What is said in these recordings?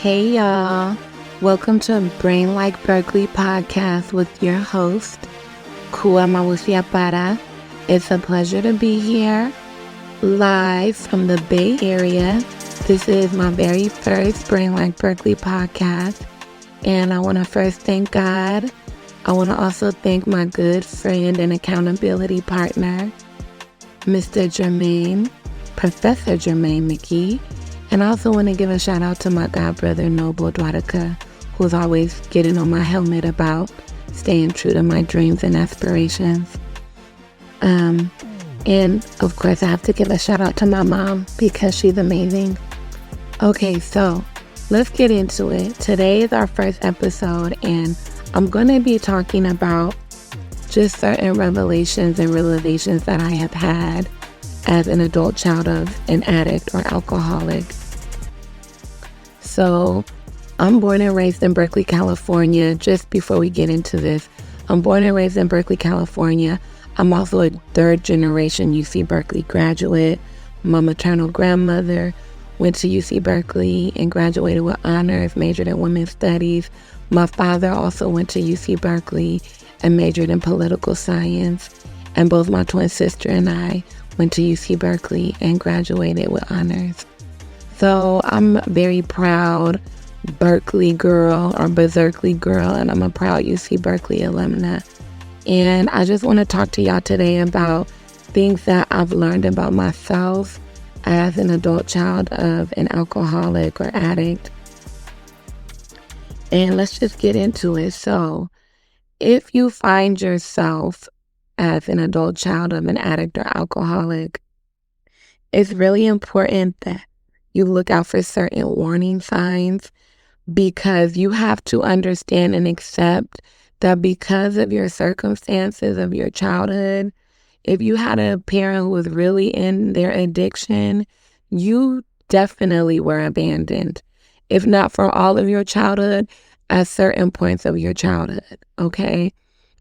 Hey y'all, welcome to Brain Like Berkeley podcast with your host, Kua Mawusiapara. It's a pleasure to be here, live from the Bay Area. This is my very first Brain Like Berkeley podcast, and I want to first thank God. I want to also thank my good friend and accountability partner, Mr. Jermaine, Professor Jermaine McKee. And I also want to give a shout out to my god brother, Noble Dwadaka, who's always getting on my helmet about staying true to my dreams and aspirations. And of course, I have to give a shout out to my mom because she's amazing. Okay, so let's get into it. Today is our first episode, and I'm going to be talking about just certain revelations and realizations that I have had as an adult child of an addict or alcoholic. So I'm born and raised in Berkeley, California. Just before we get into this, I'm born and raised in Berkeley, California. I'm also a third generation UC Berkeley graduate. My maternal grandmother went to UC Berkeley and graduated with honors, majored in women's studies. My father also went to UC Berkeley and majored in political science. And both my twin sister and I went to UC Berkeley and graduated with honors. So I'm a very proud Berkeley girl or Berkeley girl, and I'm a proud UC Berkeley alumna. And I just want to talk to y'all today about things that I've learned about myself as an adult child of an alcoholic or addict. And let's just get into it. So if you find yourself as an adult child of an addict or alcoholic, it's really important that you look out for certain warning signs, because you have to understand and accept that because of your circumstances of your childhood, if you had a parent who was really in their addiction, you definitely were abandoned, if not for all of your childhood, at certain points of your childhood, okay?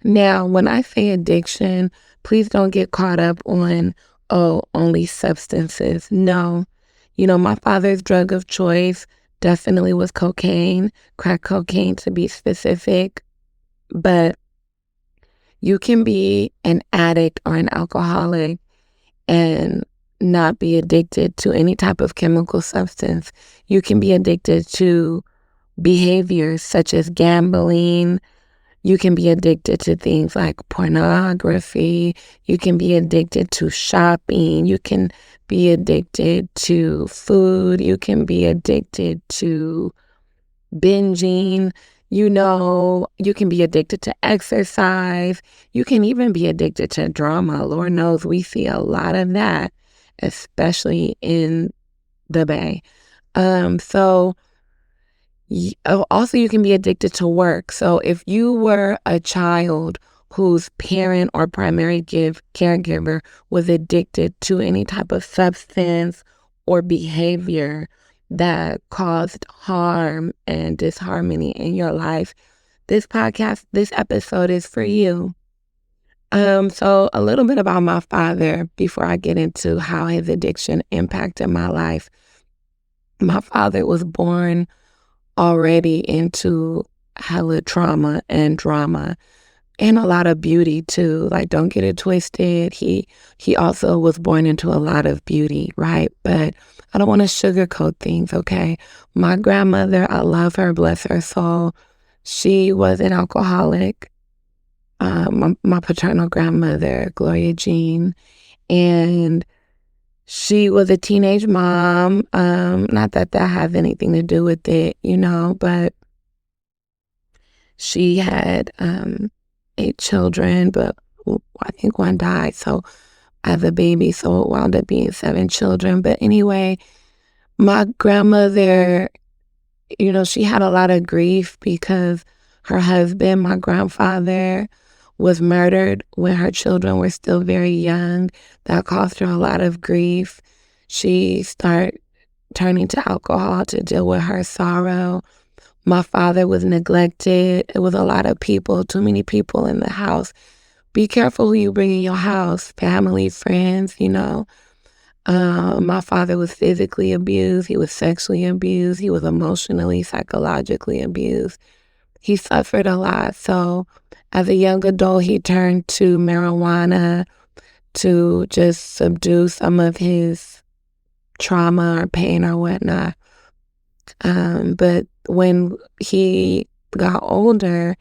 Now, when I say addiction, please don't get caught up on, only substances. No. My father's drug of choice definitely was cocaine, crack cocaine to be specific. But you can be an addict or an alcoholic and not be addicted to any type of chemical substance. You can be addicted to behaviors such as gambling. You can be addicted to things like pornography. You can be addicted to shopping. You can be addicted to food. You can be addicted to binging. You can be addicted to exercise. You can even be addicted to drama. Lord knows we see a lot of that, especially in the Bay. Also, you can be addicted to work. So if you were a child whose parent or primary caregiver was addicted to any type of substance or behavior that caused harm and disharmony in your life, this episode is for you. So a little bit about my father before I get into how his addiction impacted my life. My father was born already into hella trauma and drama and a lot of beauty too. Like, don't get it twisted. He also was born into a lot of beauty, right? But I don't want to sugarcoat things, okay? My grandmother, I love her, bless her soul. She was an alcoholic. My paternal grandmother, Gloria Jean, and she was a teenage mom. Not that has anything to do with it, but she had 8 children, but I think one died. So as a baby, so it wound up being 7 children. But anyway, my grandmother, she had a lot of grief because her husband, my grandfather, was murdered when her children were still very young. That caused her a lot of grief. She started turning to alcohol to deal with her sorrow. My father was neglected. It was a lot of people, too many people in the house. Be careful who you bring in your house, family, friends, My father was physically abused. He was sexually abused. He was emotionally, psychologically abused. He suffered a lot. So as a young adult, he turned to marijuana to just subdue some of his trauma or pain or whatnot. But when he got older,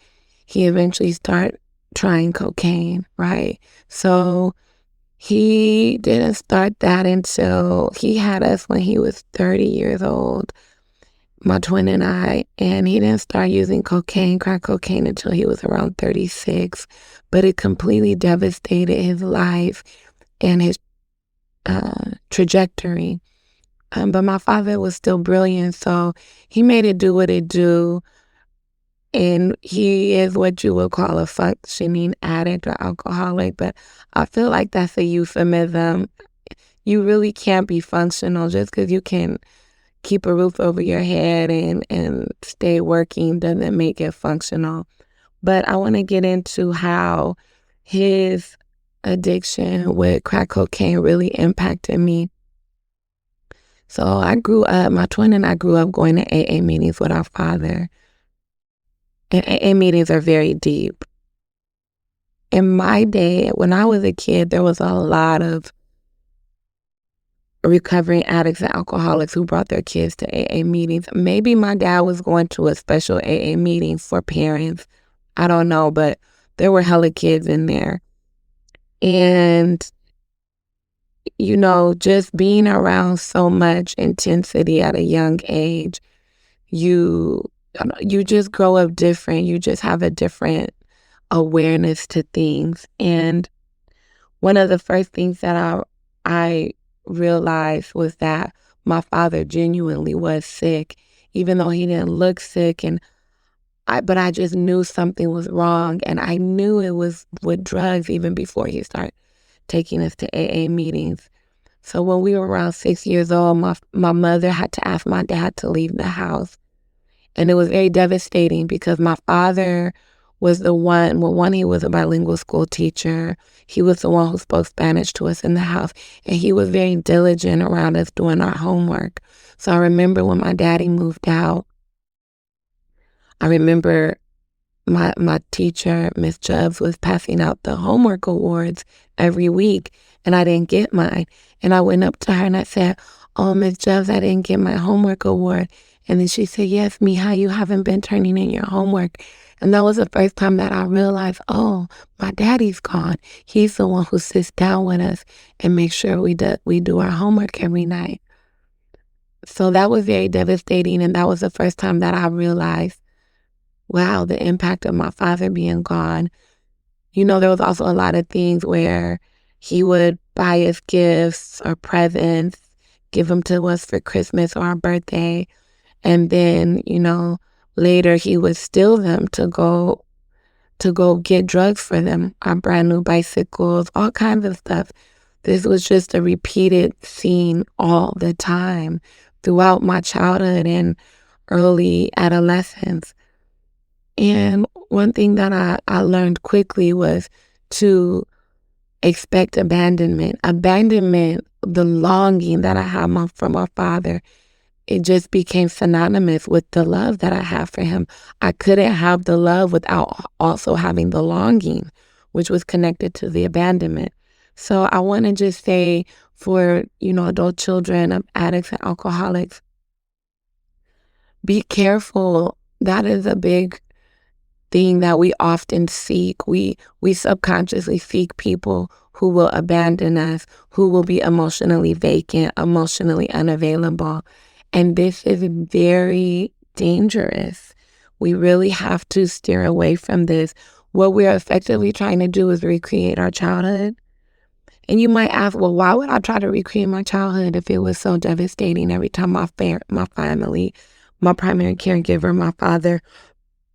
he eventually started trying cocaine, right? So he didn't start that until he had us when he was 30 years old, my twin and I, and he didn't start using cocaine, crack cocaine, until he was around 36. But it completely devastated his life and his trajectory. But my father was still brilliant, so he made it do what it do. And he is what you would call a functioning addict or alcoholic, but I feel like that's a euphemism. You really can't be functional just because you can keep a roof over your head and stay working doesn't make it functional. But I want to get into how his addiction with crack cocaine really impacted me. So I grew up, my twin and I grew up going to AA meetings with our father. And AA meetings are very deep. In my day, when I was a kid, there was a lot of recovering addicts and alcoholics who brought their kids to AA meetings. Maybe my dad was going to a special AA meeting for parents. I don't know, but there were hella kids in there. And, just being around so much intensity at a young age, you you just grow up different. You just have a different awareness to things. And one of the first things that I realized was that my father genuinely was sick, even though he didn't look sick. But I just knew something was wrong, and I knew it was with drugs even before he started taking us to AA meetings. So when we were around 6 years old, my mother had to ask my dad to leave the house. And it was very devastating because my father was the one, well, one, he was a bilingual school teacher. He was the one who spoke Spanish to us in the house. And he was very diligent around us doing our homework. So I remember when my daddy moved out, I remember my teacher, Miss Jubbs, was passing out the homework awards every week, and I didn't get mine. And I went up to her and I said, "Oh, Miss Jubbs, I didn't get my homework award." And then she said, "Yes, Mija, you haven't been turning in your homework." And that was the first time that I realized, oh, my daddy's gone. He's the one who sits down with us and makes sure we do our homework every night. So that was very devastating, and that was the first time that I realized, wow, the impact of my father being gone. There was also a lot of things where he would buy us gifts or presents, give them to us for Christmas or our birthday. And then, later he would steal them to go get drugs for them, our brand new bicycles, all kinds of stuff. This was just a repeated scene all the time throughout my childhood and early adolescence. And one thing that I learned quickly was to expect abandonment. Abandonment, the longing that I had from my father, it just became synonymous with the love that I have for him. I couldn't have the love without also having the longing, which was connected to the abandonment. So I want to just say for, adult children of addicts and alcoholics, be careful. That is a big thing that we often seek. We subconsciously seek people who will abandon us, who will be emotionally vacant, emotionally unavailable. And this is very dangerous. We really have to steer away from this. What we're effectively trying to do is recreate our childhood. And you might ask, well, why would I try to recreate my childhood if it was so devastating every time my family, my primary caregiver, my father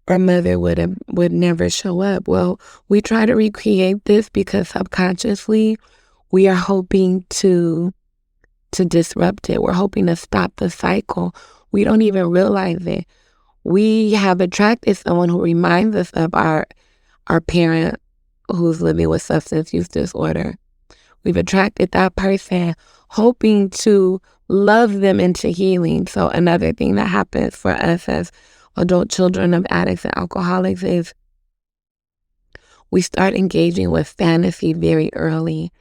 or mother would never show up? Well, we try to recreate this because subconsciously we are hoping to disrupt it. We're hoping to stop the cycle. We don't even realize it. We have attracted someone who reminds us of our parent who's living with substance use disorder. We've attracted that person hoping to love them into healing. So another thing that happens for us as adult children of addicts and alcoholics is we start engaging with fantasy very early.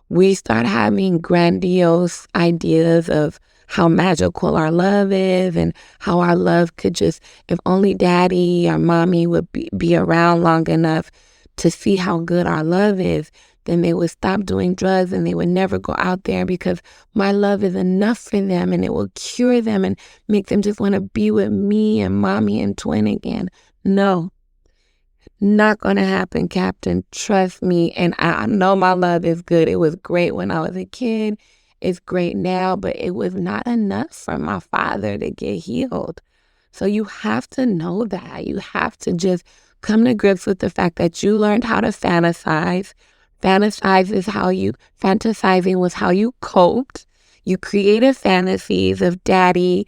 We start having grandiose ideas of how magical our love is and how our love could just, if only daddy or mommy would be around long enough to see how good our love is, then they would stop doing drugs and they would never go out there because my love is enough for them and it will cure them and make them just want to be with me and mommy and twin again. No. Not gonna happen, Captain. Trust me. And I know my love is good. It was great when I was a kid. It's great now, but it was not enough for my father to get healed. So you have to know that. You have to just come to grips with the fact that you learned how to fantasize. Fantasizing was how you coped. You created fantasies of daddy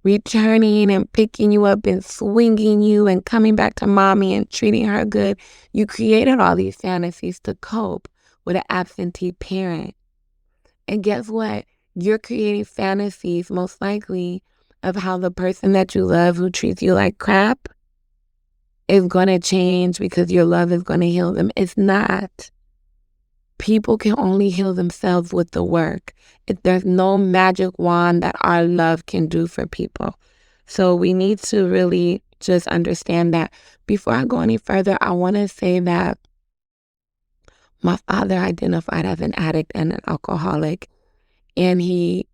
returning and picking you up and swinging you and coming back to mommy and treating her good. You created all these fantasies to cope with an absentee parent. And guess what? You're creating fantasies, most likely, of how the person that you love who treats you like crap is going to change because your love is going to heal them. It's not. People can only heal themselves with the work. There's no magic wand that our love can do for people. So we need to really just understand that. Before I go any further, I want to say that my father identified as an addict and an alcoholic, and he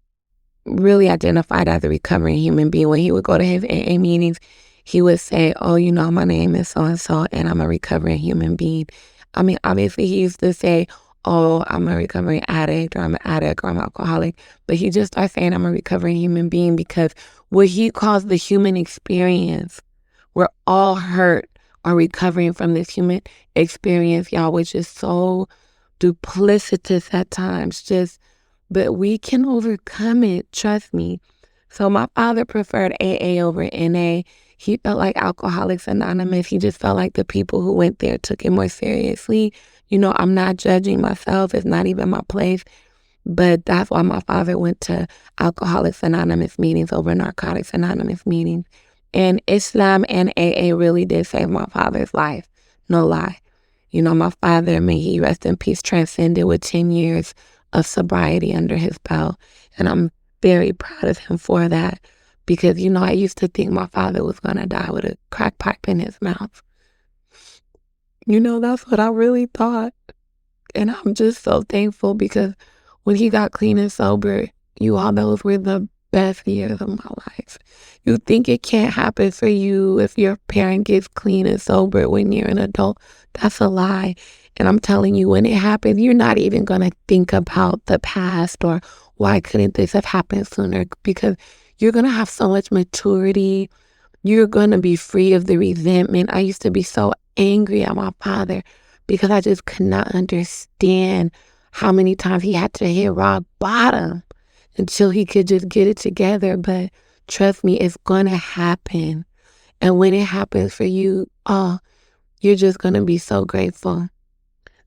really identified as a recovering human being. When he would go to his AA meetings, he would say, oh, my name is so-and-so, and I'm a recovering human being. I mean, obviously, he used to say, oh, I'm a recovering addict, or I'm an addict, or I'm an alcoholic. But he just started saying I'm a recovering human being because what he calls the human experience, we're all hurt or recovering from this human experience, y'all, which is so duplicitous at times. But we can overcome it, trust me. So my father preferred AA over NA. He felt like Alcoholics Anonymous. He just felt like the people who went there took it more seriously. I'm not judging myself. It's not even my place. But that's why my father went to Alcoholics Anonymous meetings over Narcotics Anonymous meetings. And Islam and AA really did save my father's life. No lie. My father, may he rest in peace, transcended with 10 years of sobriety under his belt. And I'm very proud of him for that. Because, I used to think my father was going to die with a crack pipe in his mouth. That's what I really thought. And I'm just so thankful because when he got clean and sober, those were the best years of my life. You think it can't happen for you if your parent gets clean and sober when you're an adult. That's a lie. And I'm telling you, when it happens, you're not even going to think about the past or why couldn't this have happened sooner, because you're going to have so much maturity. You're going to be free of the resentment. I used to be so angry at my father because I just could not understand how many times he had to hit rock bottom until he could just get it together. But trust me, it's going to happen. And when it happens for you, you're just going to be so grateful.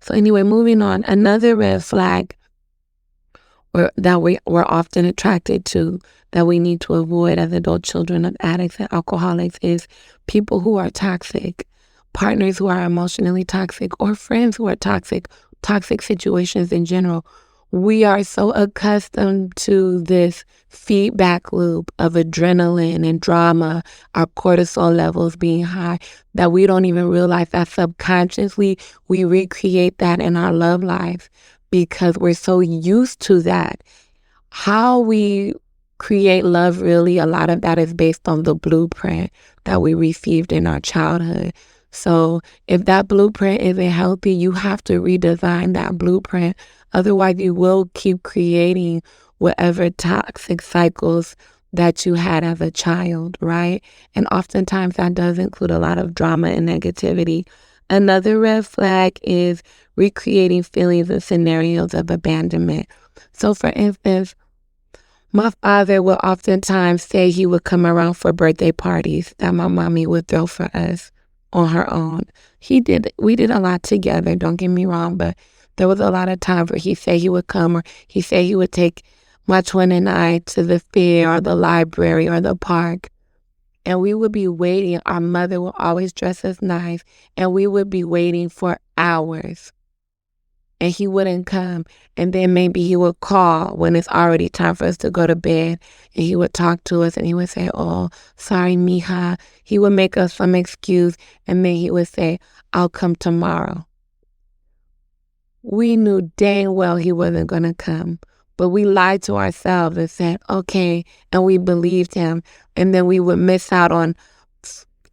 So anyway, moving on, another red flag that we're often attracted to, that we need to avoid as adult children of addicts and alcoholics, is people who are toxic, partners who are emotionally toxic, or friends who are toxic situations in general. We are so accustomed to this feedback loop of adrenaline and drama, our cortisol levels being high, that we don't even realize that subconsciously we recreate that in our love lives because we're so used to that. How we create love, really, a lot of that is based on the blueprint that we received in our childhood. So if that blueprint isn't healthy, you have to redesign that blueprint. Otherwise, you will keep creating whatever toxic cycles that you had as a child, right? And oftentimes that does include a lot of drama and negativity. Another red flag is recreating feelings and scenarios of abandonment. So for instance, my father would oftentimes say he would come around for birthday parties that my mommy would throw for us on her own. We did a lot together, don't get me wrong, but there was a lot of times where he said he would come, or he said he would take my twin and I, to the fair or the library or the park. And we would be waiting. Our mother would always dress us nice. And we would be waiting for hours. And he wouldn't come. And then maybe he would call when it's already time for us to go to bed. And he would talk to us and he would say, "Oh, sorry, mija." He would make us some excuse. And then he would say, "I'll come tomorrow." We knew dang well he wasn't going to come. But we lied to ourselves and said, okay. And we believed him. And then we would miss out on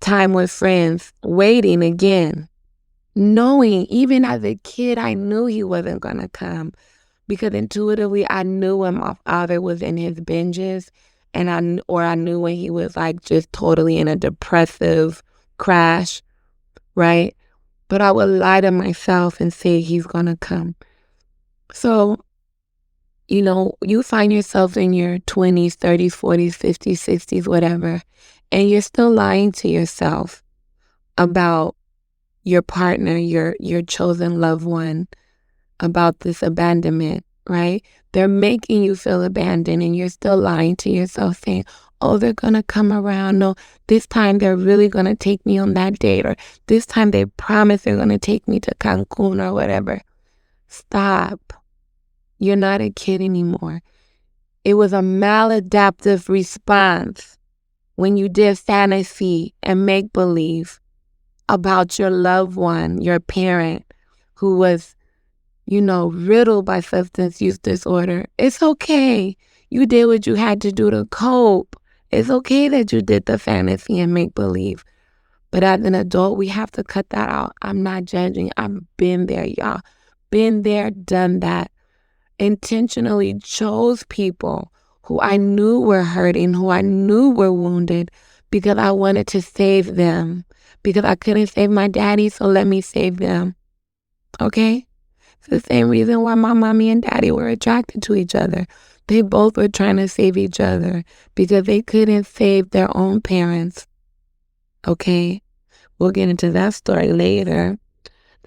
time with friends, waiting again. Knowing, even as a kid, I knew he wasn't going to come because intuitively I knew when my father was in his binges and I knew when he was like just totally in a depressive crash, right? But I would lie to myself and say he's going to come. So, you find yourself in your 20s, 30s, 40s, 50s, 60s, whatever, and you're still lying to yourself about your partner, your chosen loved one, about this abandonment, right? They're making you feel abandoned and you're still lying to yourself saying, oh, they're going to come around. No, this time they're really going to take me on that date, or this time they promise they're going to take me to Cancun or whatever. Stop. You're not a kid anymore. It was a maladaptive response when you did fantasy and make-believe about your loved one, your parent, who was, riddled by substance use disorder. It's okay. You did what you had to do to cope. It's okay that you did the fantasy and make-believe. But as an adult, we have to cut that out. I'm not judging. I've been there, y'all. Been there, done that. Intentionally chose people who I knew were hurting, who I knew were wounded, because I wanted to save them. Because I couldn't save my daddy, so let me save them. Okay? It's the same reason why my mommy and daddy were attracted to each other. They both were trying to save each other because they couldn't save their own parents. Okay? We'll get into that story later.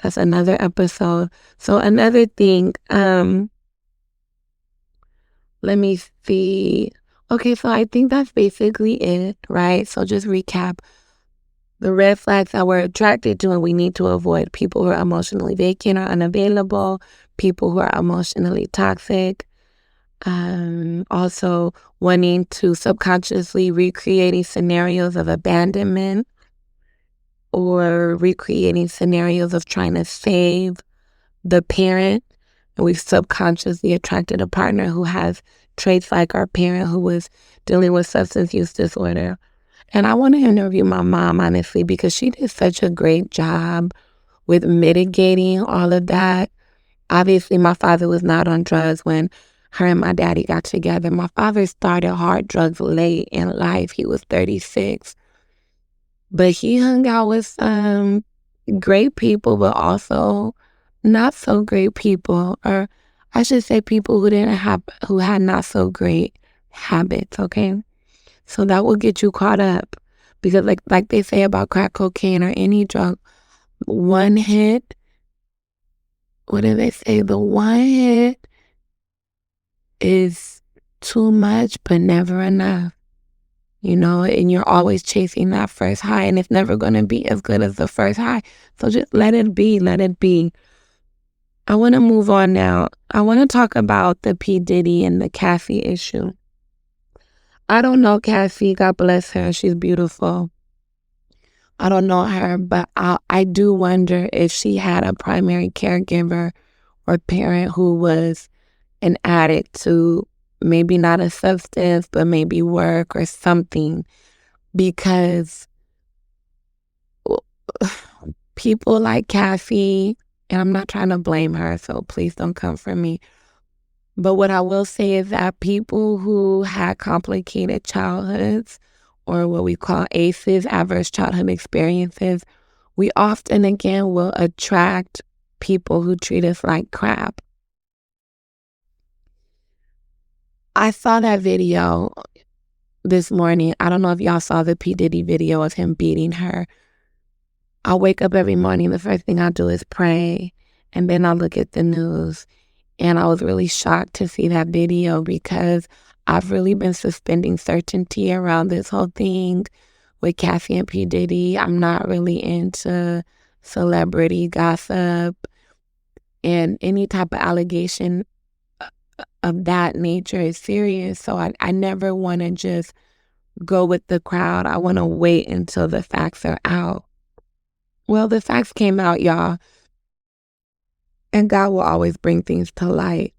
That's another episode. So another thing, let me see. Okay, so I think that's basically it, right? So just recap. The red flags that we're attracted to and we need to avoid: people who are emotionally vacant or unavailable, people who are emotionally toxic, also wanting to subconsciously recreating scenarios of abandonment or recreating scenarios of trying to save the parent. And we've subconsciously attracted a partner who has traits like our parent who was dealing with substance use disorder. And I want to interview my mom, honestly, because she did such a great job with mitigating all of that. Obviously, my father was not on drugs when her and my daddy got together. My father started hard drugs late in life. He was 36. But he hung out with some great people, but also not so great people, or I should say people who had not so great habits, okay? So that will get you caught up because like they say about crack cocaine or any drug, one hit, what do they say? The one hit is too much, but never enough, and you're always chasing that first high and it's never going to be as good as the first high. So just let it be, let it be. I want to move on now. I want to talk about the P. Diddy and the Cassie issue. I don't know Cassie, God bless her. She's beautiful. I don't know her, but I do wonder if she had a primary caregiver or parent who was an addict to maybe not a substance, but maybe work or something. Because people like Cassie, and I'm not trying to blame her, so please don't come for me. But what I will say is that people who had complicated childhoods, or what we call ACEs, adverse childhood experiences, we often, again, will attract people who treat us like crap. I saw that video this morning. I don't know if y'all saw the P. Diddy video of him beating her. I wake up every morning, the first thing I do is pray, and then I look at the news. And I was really shocked to see that video because I've really been suspending certainty around this whole thing with Cassie and P. Diddy. I'm not really into celebrity gossip and any type of allegation of that nature is serious. So I never want to just go with the crowd. I want to wait until the facts are out. Well, the facts came out, y'all, and God will always bring things to light.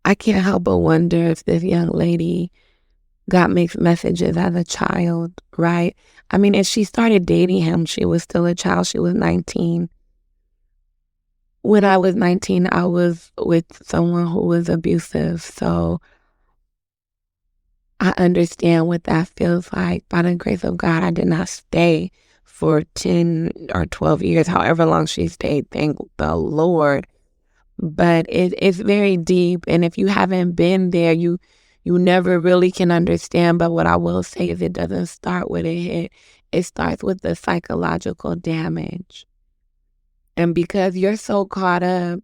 I can't help but wonder if this young lady got mixed messages as a child, right? I mean, if she started dating him, she was still a child. She was 19. When I was 19, I was with someone who was abusive. So I understand what that feels like. By the grace of God, I did not stay for 10 or 12 years, however long she stayed, thank the Lord. But it's very deep. And if you haven't been there, you never really can understand. But what I will say is it doesn't start with a hit. It starts with the psychological damage. And because you're so caught up,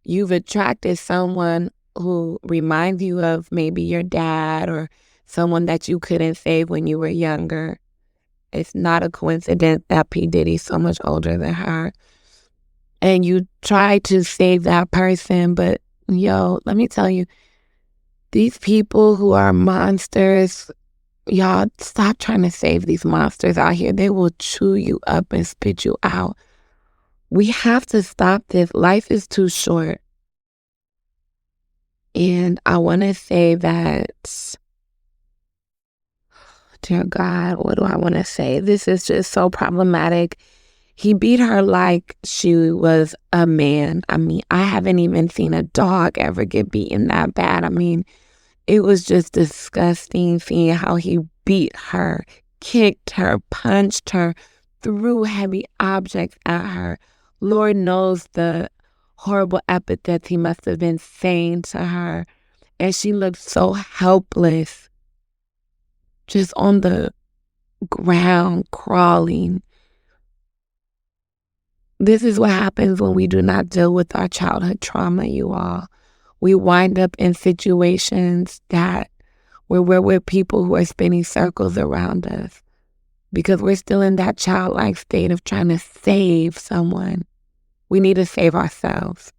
you've attracted someone who reminds you of maybe your dad or someone that you couldn't save when you were younger. It's not a coincidence that P. Diddy's so much older than her. And you try to save that person, but yo, let me tell you, these people who are monsters, y'all stop trying to save these monsters out here. They will chew you up and spit you out. We have to stop this. Life is too short. And I want to say that, dear God, what do I want to say? This is just so problematic. He beat her like she was a man. I mean, I haven't even seen a dog ever get beaten that bad. I mean, it was just disgusting seeing how he beat her, kicked her, punched her, threw heavy objects at her. Lord knows the horrible epithets he must have been saying to her. And she looked so helpless, just on the ground, crawling. This is what happens when we do not deal with our childhood trauma, you all. We wind up in situations that where we're with people who are spinning circles around us because we're still in that childlike state of trying to save someone. We need to save ourselves.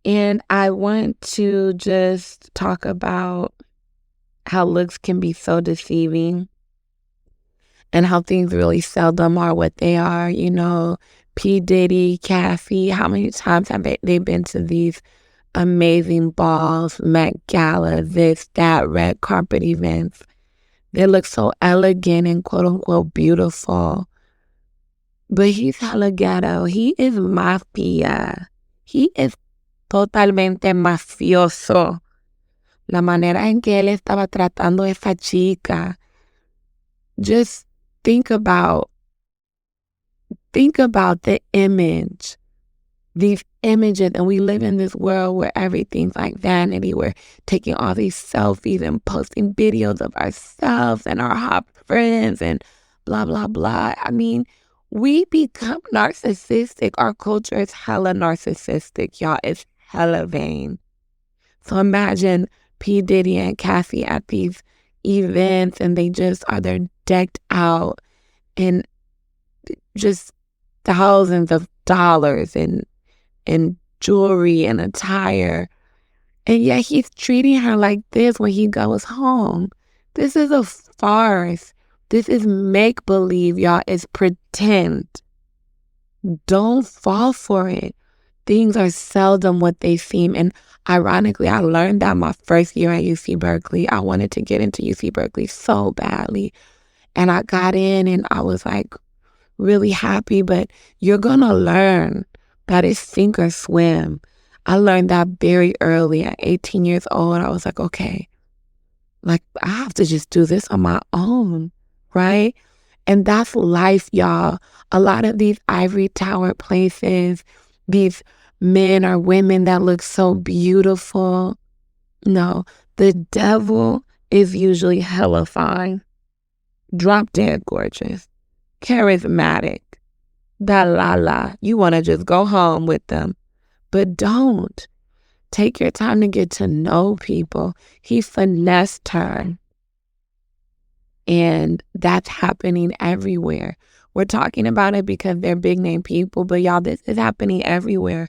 And I want to just talk about how looks can be so deceiving and how things really seldom are what they are. You know, P. Diddy, Cassie, how many times have they been to these amazing balls, Met Gala, this, that, red carpet events? They look so elegant and quote unquote beautiful. But he's hella ghetto. He is mafia. He is totalmente mafioso. La manera en que él estaba tratando a esa chica. Just think about the image, these images, and we live in this world where everything's like vanity. We're taking all these selfies and posting videos of ourselves and our hot friends and blah, blah, blah. I mean, we become narcissistic. Our culture is hella narcissistic, y'all. It's hella vain. So imagine P. Diddy and Cassie at these events and they're decked out in just thousands of dollars in jewelry and attire. And yet he's treating her like this when he goes home. This is a farce. This is make-believe, y'all. It's pretend. Don't fall for it. Things are seldom what they seem. And ironically, I learned that my first year at UC Berkeley. I wanted to get into UC Berkeley so badly. And I got in and I was like really happy, but you're going to learn that it's sink or swim. I learned that very early at 18 years old. I was like, okay, like I have to just do this on my own, right? And that's life, y'all. A lot of these ivory tower places, these men or women that look so beautiful. No, the devil is usually hella fine, drop dead gorgeous, charismatic, la. You want to just go home with them, but don't. Take your time to get to know people. He finessed her, and that's happening everywhere. We're talking about it because they're big name people, but y'all, this is happening everywhere.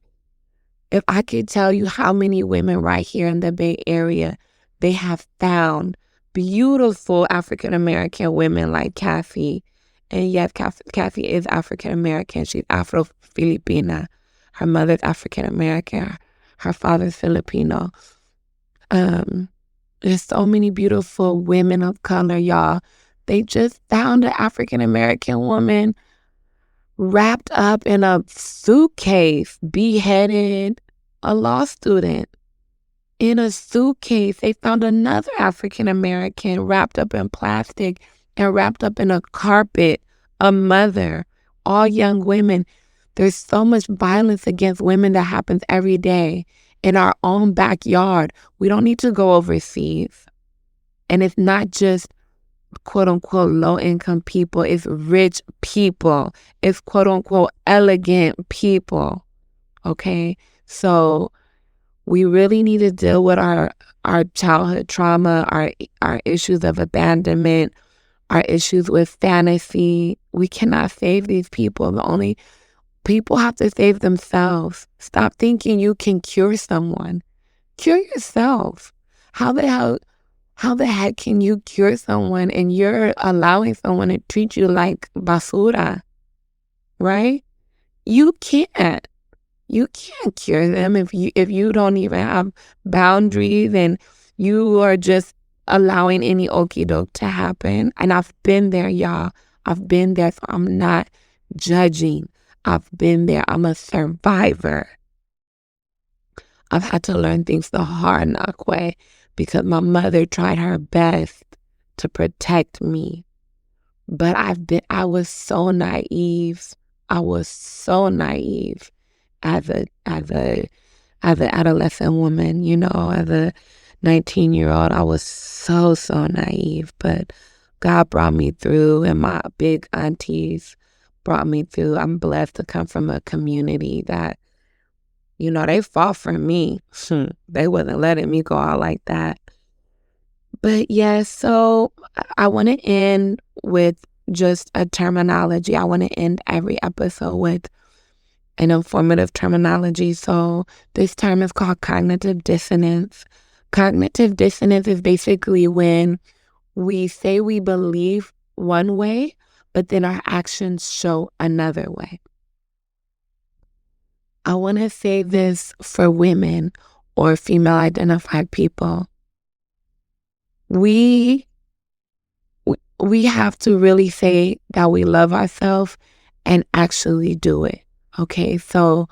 If I could tell you how many women right here in the Bay Area, they have found beautiful African American women like Kathy. And yes, Kathy is African American. She's Afro Filipina. Her mother's African American. Her father's Filipino. There's so many beautiful women of color, y'all. They just found an African American woman wrapped up in a suitcase, beheaded, a law student. In a suitcase, they found another African American wrapped up in plastic and wrapped up in a carpet, a mother, all young women. There's so much violence against women that happens every day in our own backyard. We don't need to go overseas. And it's not just quote unquote low income people, it's rich people, it's quote unquote elegant people. Okay. So we really need to deal with our childhood trauma, our issues of abandonment, our issues with fantasy. We cannot save these people. The only people have to save themselves. Stop thinking you can cure someone. Cure yourself. How the heck can you cure someone and you're allowing someone to treat you like basura, right? You can't. You can't cure them if you don't even have boundaries and you are just allowing any okie doke to happen. And I've been there, y'all. I've been there, so I'm not judging. I've been there. I'm a survivor. I've had to learn things the hard knock way because my mother tried her best to protect me. But I was so naive. I was so naive as an adolescent woman, as a 19-year-old. I was so naive, but God brought me through, and my big aunties brought me through. I'm blessed to come from a community that, they fought for me. They wasn't letting me go out like that. But yeah, so I want to end with just a terminology. I want to end every episode with an informative terminology. So this term is called cognitive dissonance. Cognitive dissonance is basically when we say we believe one way, but then our actions show another way. I want to say this for women or female identified people. We have to really say that we love ourselves and actually do it. Okay, so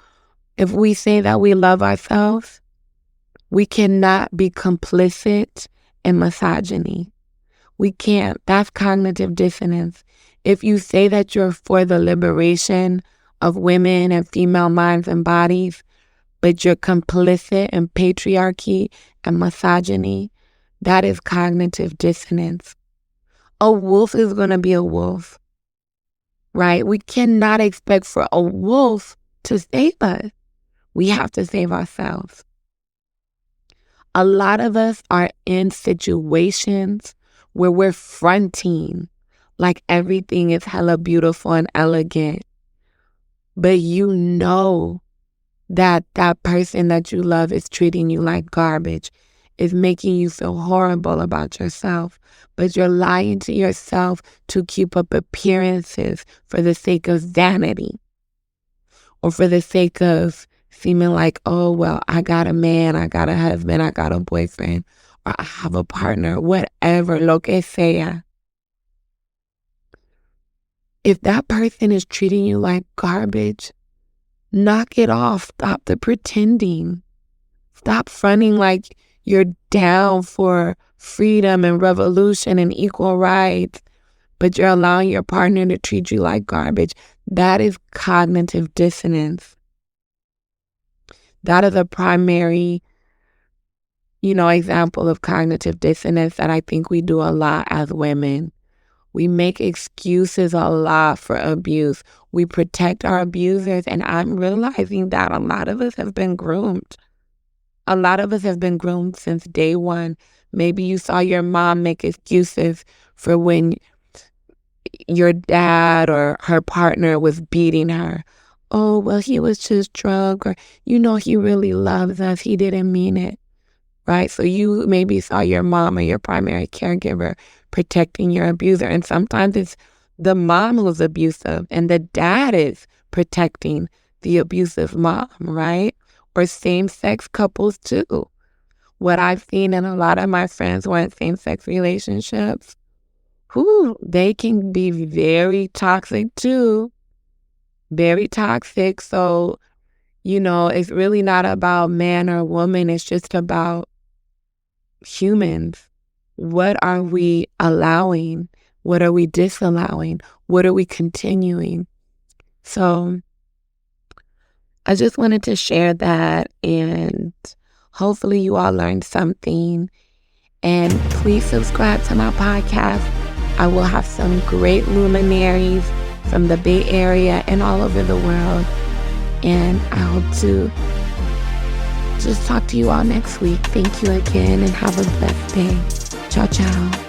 if we say that we love ourselves, we cannot be complicit in misogyny. We can't. That's cognitive dissonance. If you say that you're for the liberation of women and female minds and bodies, but you're complicit in patriarchy and misogyny, that is cognitive dissonance. A wolf is going to be a wolf, right? We cannot expect for a wolf to save us. We have to save ourselves. A lot of us are in situations where we're fronting like everything is hella beautiful and elegant. But you know that that person that you love is treating you like garbage, is making you feel horrible about yourself. But you're lying to yourself to keep up appearances for the sake of vanity or for the sake of seeming like, oh, well, I got a man, I got a husband, I got a boyfriend, or I have a partner, whatever, lo que sea. If that person is treating you like garbage, knock it off. Stop the pretending. Stop fronting like you're down for freedom and revolution and equal rights, but you're allowing your partner to treat you like garbage. That is cognitive dissonance. That is a primary, example of cognitive dissonance that I think we do a lot as women. We make excuses a lot for abuse. We protect our abusers, and I'm realizing that a lot of us have been groomed. A lot of us have been groomed since day one. Maybe you saw your mom make excuses for when your dad or her partner was beating her. Oh, well, he was just drunk, or, he really loves us. He didn't mean it, right? So you maybe saw your mom or your primary caregiver protecting your abuser. And sometimes it's the mom who's abusive and the dad is protecting the abusive mom, right? Or same-sex couples too. What I've seen in a lot of my friends who are in same-sex relationships, they can be very toxic too. Very toxic. So, it's really not about man or woman. It's just about humans. What are we allowing? What are we disallowing? What are we continuing? So I just wanted to share that, and hopefully you all learned something. And please subscribe to my podcast. I will have some great luminaries from the Bay Area and all over the world. And I'll just talk to you all next week. Thank you again and have a blessed day. Ciao, ciao.